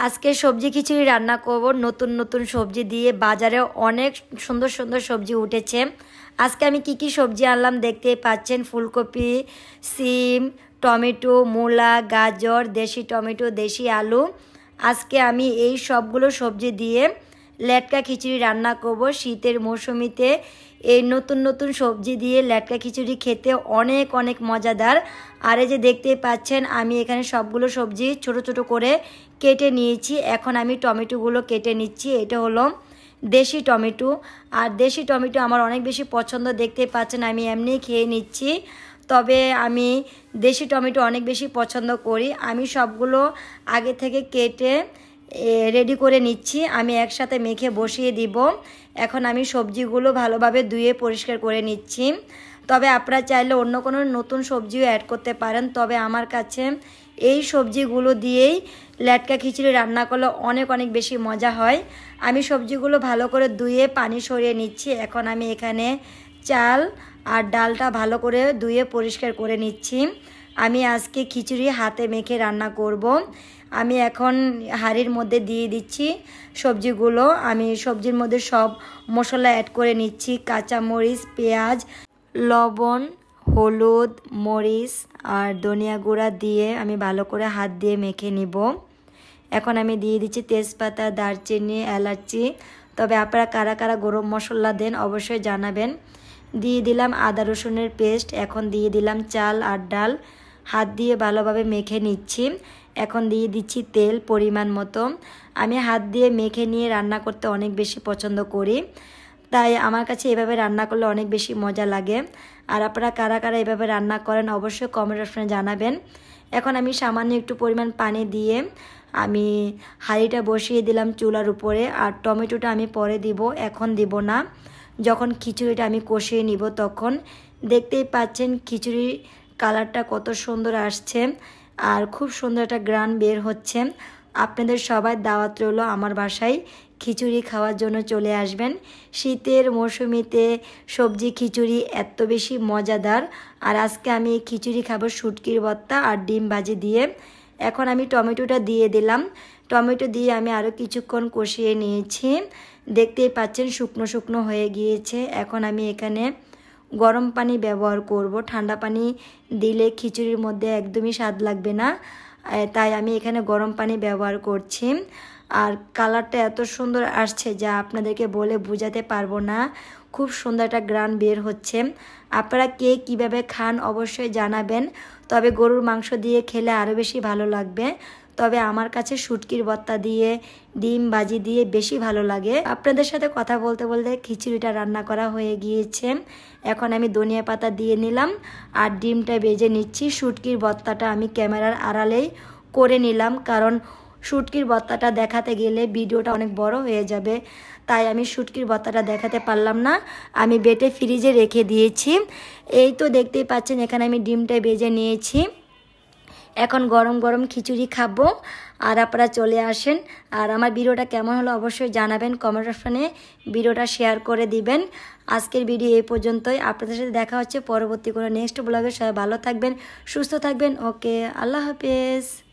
আজকে সবজি খিচুড়ি রান্না করব নতুন নতুন সবজি দিয়ে। বাজারে অনেক সুন্দর সুন্দর সবজি উঠেছে। আজকে আমি কি সবজি আনলাম দেখতেই পাচ্ছেন। ফুলকপি, সিম, টমেটো, মূলা, গাজর, দেশি টমেটো, দেশি আলু। আজকে আমি এই সবগুলো সবজি দিয়ে লেটকা খিচুড়ি রান্না করব। শীতের মৌসুমিতে এই নতুন নতুন সবজি দিয়ে লেটকা খিচুড়ি খেতে অনেক অনেক মজাদার। আর এই যে দেখতেই পাচ্ছেন আমি এখানে সবগুলো সবজি ছোট ছোট করে কেটে নিয়েছি। এখন আমি টমেটোগুলো কেটে নিচ্ছি। এটা হলো দেশি টমেটো। আর দেশি টমেটো আমার অনেক বেশি পছন্দ, দেখতেই পাচ্ছেন আমি এমনি খেয়ে নিচ্ছি। তবে আমি দেশি টমেটো অনেক বেশি পছন্দ করি। আমি সবগুলো আগে থেকে কেটে রেডি করে নিচ্ছি। আমি একসাথে মেখে বসিয়ে দিব। এখন আমি সবজিগুলো ভালোভাবে ধুয়ে পরিষ্কার করে নিচ্ছি। তবে আপনারা চাইলে অন্য কোনো নতুন সবজিও অ্যাড করতে পারেন। তবে আমার কাছে এই সবজিগুলো দিয়েই লেটকা খিচুড়ি রান্না করলে অনেক অনেক বেশি মজা হয়। আমি সবজিগুলো ভালো করে ধুয়ে পানি সরিয়ে নিচ্ছি। এখন আমি এখানে চাল আর ডালটা ভালো করে ধুয়ে পরিষ্কার করে নিচ্ছি। আমি আজকে খিচুড়ি হাতে মেখে রান্না করব। আমি এখন হাঁড়ির মধ্যে দিয়ে দিচ্ছি সবজিগুলো। আমি সবজির মধ্যে সব মশলা অ্যাড করে নিচ্ছি। কাঁচামরিচ, পেঁয়াজ, লবণ, হলুদ, মরিচ আর ধনিয়া গুঁড়া দিয়ে আমি ভালো করে হাত দিয়ে মেখে নিব। এখন আমি দিয়ে দিচ্ছি তেজপাতা, দারচিনি, এলাচি। তবে আপনারা কারা কারা গরম মশলা দেন অবশ্যই জানাবেন। দিয়ে দিলাম আদা রসুনের পেস্ট। এখন দিয়ে দিলাম চাল আর ডাল, হাত দিয়ে ভালোভাবে মেখে নিচ্ছি। এখন দিয়ে দিচ্ছি তেল পরিমাণ মতো। আমি হাত দিয়ে মেখে নিয়ে রান্না করতে অনেক বেশি পছন্দ করি, তাই আমার কাছে এভাবে রান্না করলে অনেক বেশি মজা লাগে। আর আপনারা কারা কারা এভাবে রান্না করেন অবশ্যই কমেন্ট অপশনে জানাবেন। এখন আমি সামান্য একটু পরিমাণ পানি দিয়ে আমি হাঁড়িটা বসিয়ে দিলাম চুলার উপরে। আর টমেটোটা আমি পরে দিব, এখন দিব না। যখন খিচুড়িটা আমি কষিয়ে নিব তখন। দেখতেই পাচ্ছেন খিচুড়ির কালারটা কত সুন্দর আসছে আর খুব সুন্দর একটা গ্রান বের হচ্ছে। আপনাদের সবাই দাওয়াত রইল আমার বাসায় খিচুড়ি খাওয়ার জন্য চলে আসবেন। শীতের মৌসুমিতে সবজি খিচুড়ি এত বেশি মজাদার। আর আজকে আমি খিচুড়ি খাবো শুটকির ভর্তা আর ডিম ভাজি দিয়ে। এখন আমি টমেটোটা দিয়ে দিলাম। টমেটো দিয়ে আমি আরও কিছুক্ষণ কষিয়ে নিয়েছি। দেখতেই পাচ্ছেন শুকনো শুকনো হয়ে গিয়েছে। এখন আমি এখানে গরম পানি ব্যবহার করব। ঠান্ডা পানি দিলে খিচুড়ির মধ্যে একদমই স্বাদ লাগবে না, তাই আমি এখানে গরম পানি ব্যবহার করছি। আর কালারটা এত সুন্দর আসছে যা আপনাদেরকে বলে বোঝাতে পারবো না। খুব সুন্দর একটা গ্রান বের হচ্ছে। আপনারা কে কীভাবে খান অবশ্যই জানাবেন। তবে গরুর মাংস দিয়ে খেলে আরও বেশি ভালো লাগবে। তবে আমার কাছে শুটকির ভর্তা দিয়ে ডিম ভাজি দিয়ে বেশি ভালো লাগে। আপনাদের সাথে কথা বলতে বলতে খিচুড়িটা রান্না করা হয়ে গিয়েছে। এখন আমি ধনিয়া পাতা দিয়ে নিলাম আর ডিমটা ভেজে নিচ্ছি। শুটকির ভর্তাটা আমি ক্যামেরার আড়ালেই করে নিলাম, কারণ শুটকির ভর্তাটা দেখাতে গেলে ভিডিওটা অনেক বড় হয়ে যাবে, তাই আমি শুটকির ভর্তাটা দেখাতে পারলাম না। আমি বেটে ফ্রিজে রেখে দিয়েছি। এই তো দেখতেই পাচ্ছেন এখানে আমি ডিমটা ভেজে নিয়েছি। এখন গরম গরম খিচুড়ি খাবো। আর আপনারা চলে আসেন। আর আমার ভিডিওটা কেমন হলো অবশ্যই জানাবেন। কমেন্ট অপশনে ভিডিওটা শেয়ার করে দিবেন। আজকের ভিডিও এই পর্যন্তই। আপনাদের সাথে দেখা হচ্ছে পরবর্তী কোনো নেক্সট ব্লগে। সবাই ভালো থাকবেন, সুস্থ থাকবেন। ওকে, আল্লাহ হাফেজ।